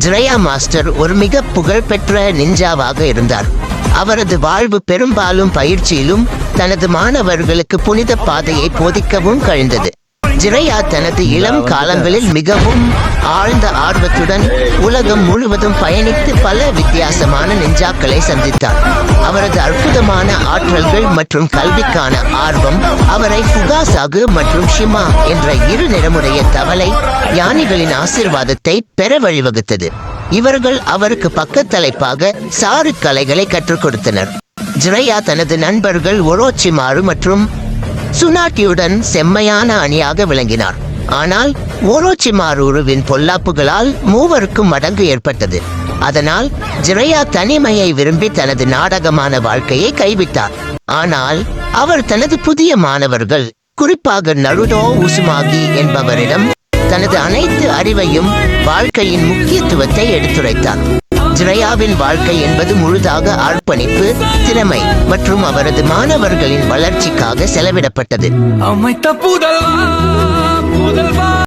ஜிரையா master ஒரு மிக புகழ்பெற்ற நிஞ்சாவாக இருந்தார். அவரது வாழ்வு பெரும்பாலும் பயிற்சியிலும் தனது மாணவர்களுக்கு புனித பாதையை போதிக்கவும் கழிந்தது. ஜிரையா தனது இளம் காலங்களில் மிகவும் ஆழ்ந்த ஆர்வத்துடன் உலகம் முழுவதும் பயணித்து பல வித்தியாசமான நிஞ்சாக்களை சந்தித்தார். அவரது அற்புதமான ஆற்றல்கள் மற்றும் கல்விக்கான ஆர்வம் அவரை ஃபுகாசாகு மற்றும் ஷிமா என்ற இரு நிறமுடைய தவளை யானைகளின் ஆசீர்வாதத்தை பெற வழிவகுத்தது. இவர்கள் அவருக்கு பக்கத்தலைப்பாக சாறு கலைகளை கற்றுக் கொடுத்தனர். ஜிரையா தனது நண்பர்கள் ஒரோச்சிமாரு மற்றும் சுனாட்டியுடன் செம்மையான அணியாக விளங்கினார். ஆனால் ஓரோச்சிமாருவின் பொல்லாப்புகளால் மூவருக்கும் மடங்கு ஏற்பட்டது. அதனால் ஜிரையா தனிமையை விரும்பி தனது நாடகமான வாழ்க்கையை கைவிட்டார். ஆனால் அவர் தனது புதிய மாணவர்கள், குறிப்பாக நருடோ உசுமாகி என்பவரிடம் தனது அனைத்து அறிவையும் வாழ்க்கையின் முக்கியத்துவத்தை எடுத்துரைத்தார். ஜிரையாவின் வாழ்க்கை என்பது முழுதாக அர்ப்பணிப்பு, திறமை மற்றும் அவரது மாணவர்களின் வளர்ச்சிக்காக செலவிடப்பட்டது.